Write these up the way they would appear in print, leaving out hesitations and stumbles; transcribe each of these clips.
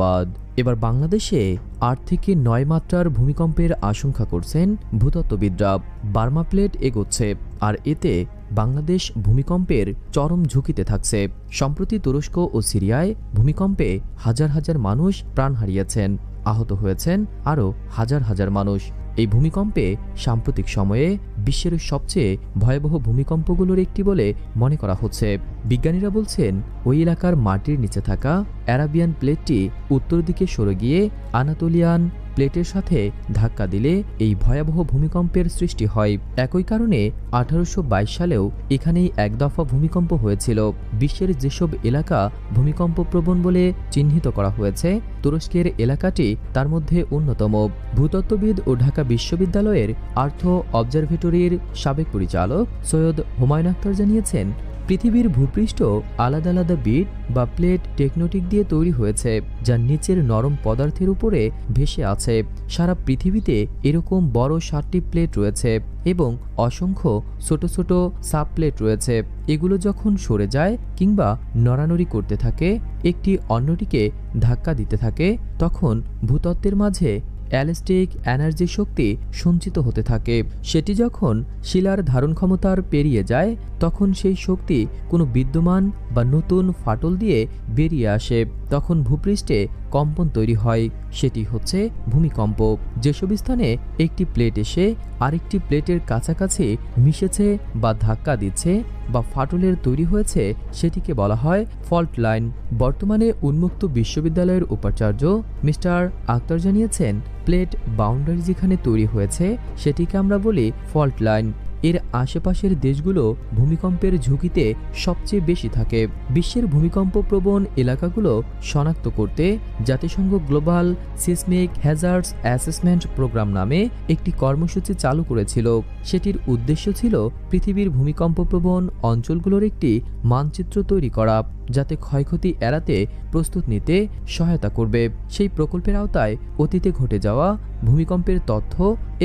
বাদ এবার বাংলাদেশে ৮ থেকে ৯ মাত্রার ভূমিকম্পের আশঙ্কা করছেন ভূতত্ত্ববিদরা। বার্মা প্লেট এগোচ্ছে, আর এতে বাংলাদেশ ভূমিকম্পের চরম ঝুঁকিতে থাকছে। সম্প্রতি তুরস্ক ও সিরিয়ায় ভূমিকম্পে হাজার হাজার মানুষ প্রাণ হারিয়েছেন, আহত হয়েছেন আরও হাজার হাজার মানুষ। এই ভূমিকম্পে সাম্প্রতিক সময়ে বিশ্বের সবচেয়ে ভয়াবহ ভূমিকম্পগুলোর একটি বলে মনে করা হচ্ছে। বিজ্ঞানীরা বলছেন, ওই এলাকার মাটির নিচে থাকা অ্যারাবিয়ান প্লেটটি উত্তর দিকে সরে গিয়ে আনাতোলিয়ান প্লেটের সাথে ধাক্কা দিলে এই ভয়াবহ ভূমিকম্পের সৃষ্টি হয়। একই কারণে 1822 সালেও এখানেই এক দফা ভূমিকম্প হয়েছিল। বিশ্বের যেসব এলাকা ভূমিকম্প প্রবণ বলে চিহ্নিত করা হয়েছে, তুরস্কের এলাকাটি তার মধ্যে অন্যতম। ভূতত্ত্ববিদ ও ঢাকা বিশ্ববিদ্যালয়ের আর্থ অবজারভেটরির সাবেক পরিচালক সৈয়দ হুমায়ুন আখতার জানিয়েছেন, পৃথিবীর ভূপৃষ্ঠ আলাদা আলাদা বিট বা প্লেট টেকটোনিক দিয়ে তৈরি হয়েছে, যা নিচের নরম পদার্থের উপরে ভেসে আছে। সারা পৃথিবীতে এরকম বড় 7টি প্লেট রয়েছে এবং অসংখ্য ছোট ছোট সাব প্লেট রয়েছে। এগুলো যখন সরে যায় কিংবা নড়ানড়ি করতে থাকে, একটি অন্যটিকে ধাক্কা দিতে থাকে, তখন ভূতত্ত্বের মাঝে অ্যালেস্টিক এনার্জি শক্তি সঞ্চিত হতে থাকে। সেটি যখন শিলার ধারণ ক্ষমতার পেরিয়ে যায়, তখন সেই শক্তি কোনো বিদ্যমান বা নতুন ফাটল দিয়ে বেরিয়ে আসে। তখন ভূপৃষ্ঠে কম্পন তৈরি হয়, সেটি হচ্ছে ভূমিকম্প। যেসব স্থানে একটি প্লেট এসে আরেকটি প্লেটের কাছাকাছি মিশেছে বা ধাক্কা দিচ্ছে বা ফাটলের তৈরি হয়েছে, সেটিকে বলা হয় ফল্ট লাইন। বর্তমানে উন্মুক্ত বিশ্ববিদ্যালয়ের উপাচার্য মিস্টার আক্তার জানিয়েছেন, প্লেট বাউন্ডারি যেখানে তৈরি হয়েছে সেটিকে আমরা বলি ফল্ট লাইন। এর আশেপাশের দেশগুলো ভূমিকম্পের ঝুঁকিতে সবচেয়ে বেশি থাকে। বিশ্বের ভূমিকম্প প্রবণ এলাকাগুলো শনাক্ত করতে জাতিসংঘ global seismic hazards assessment programme নামে একটি কর্মসূচি চালু করেছিল। সেটির উদ্দেশ্য ছিল পৃথিবীর ভূমিকম্প প্রবণ অঞ্চলগুলোর একটি মানচিত্র তৈরি করা, যাতে ক্ষয়ক্ষতি এড়াতে প্রস্তুত নিতে সহায়তা করবে। সেই প্রকল্পের আওতায় অতীতে ঘটে যাওয়া ভূমিকম্পের তথ্য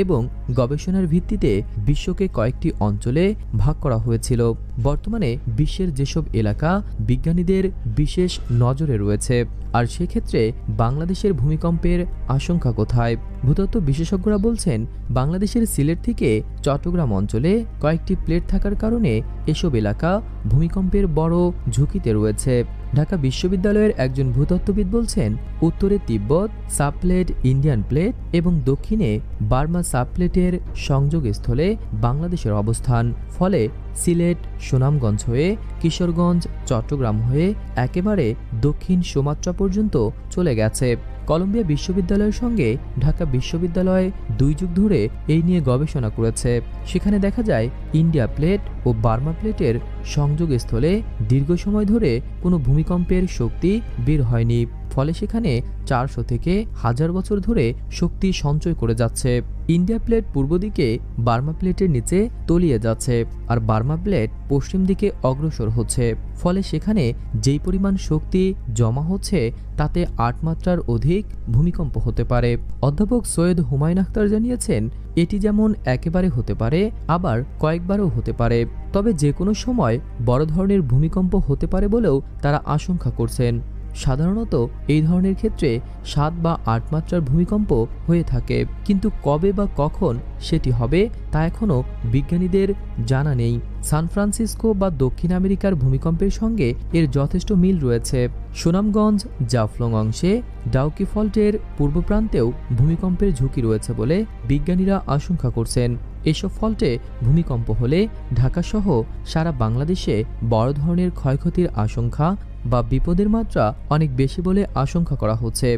এবং গবেষণার ভিত্তিতে বিশ্বকে কয়েকটি অঞ্চলে ভাগ করা হয়েছিল। বর্তমানে বিশ্বের যেসব এলাকা বিজ্ঞানীদের বিশেষ নজরে রয়েছে, আর সেক্ষেত্রে বাংলাদেশের ভূমিকম্পের আশঙ্কা কোথায়? ভূতত্ত্ব বিশেষজ্ঞরা বলছেন, বাংলাদেশের সিলেট থেকে চট্টগ্রাম অঞ্চলে কয়েকটি প্লেট থাকার কারণে এসব এলাকা ভূমিকম্পের বড় ঝুঁকিতে রয়েছে। ঢাকা বিশ্ববিদ্যালয়ের একজন ভূতত্ত্ববিদ বলছেন, উত্তরে তিব্বত সাবপ্লেট, ইন্ডিয়ান প্লেট এবং দক্ষিণে বার্মা সাবপ্লেটের সংযোগস্থলে বাংলাদেশের অবস্থান। ফলে সিলেট, সুনামগঞ্জ হয়ে কিশোরগঞ্জ, চট্টগ্রাম হয়ে একেবারে দক্ষিণ সুমাত্রা পর্যন্ত চলে গেছে। কলম্বিয়া বিশ্ববিদ্যালয়ের সঙ্গে ঢাকা বিশ্ববিদ্যালয় 2 যুগ ধরে এই নিয়ে গবেষণা করেছে। সেখানে দেখা যায়, ইন্ডিয়া প্লেট ও বার্মা প্লেটের সংযোগস্থলে দীর্ঘ সময় ধরে কোনো ভূমিকম্পের শক্তি বের হয়নি। ফলে সেখানে 400 থেকে 1000 বছর ধরে শক্তি সঞ্চয় করে যাচ্ছে। ইন্ডিয়া প্লেট পূর্ব দিকে বার্মা প্লেটের নিচে তলিয়ে যাচ্ছে, আর বার্মা প্লেট পশ্চিম দিকে অগ্রসর হচ্ছে। ফলে সেখানে যেই পরিমাণ শক্তি জমা হচ্ছে, তাতে 8 মাত্রার অধিক ভূমিকম্প হতে পারে। অধ্যাপক সৈয়দ হুমায়ুন আখতার জানিয়েছেন, এটি যেমন একেবারে হতে পারে, আবার কয়েকবারও হতে পারে। তবে যে কোনো সময় বড় ধরনের ভূমিকম্প হতে পারে বলেও তারা আশঙ্কা করছেন। সাধারণত এই ধরনের ক্ষেত্রে 7 বা 8 মাত্রার ভূমিকম্প হয়ে থাকে, কিন্তু কবে বা কখন সেটি হবে তা এখনও বিজ্ঞানীদের জানা নেই। সান ফ্রান্সিসকো বা দক্ষিণ আমেরিকার ভূমিকম্পের সঙ্গে এর যথেষ্ট মিল রয়েছে। সুনামগঞ্জ জাফলং অংশে ডাউকি ফল্টের পূর্ব প্রান্তেও ভূমিকম্পের ঝুঁকি রয়েছে বলে বিজ্ঞানীরা আশঙ্কা করছেন। এসব ফল্টে ভূমিকম্প হলে ঢাকাসহ সারা বাংলাদেশে বড় ধরনের ক্ষয়ক্ষতির আশঙ্কা বা বিপদের মাত্রা অনেক বেশি বলে আশঙ্কা করা হচ্ছে।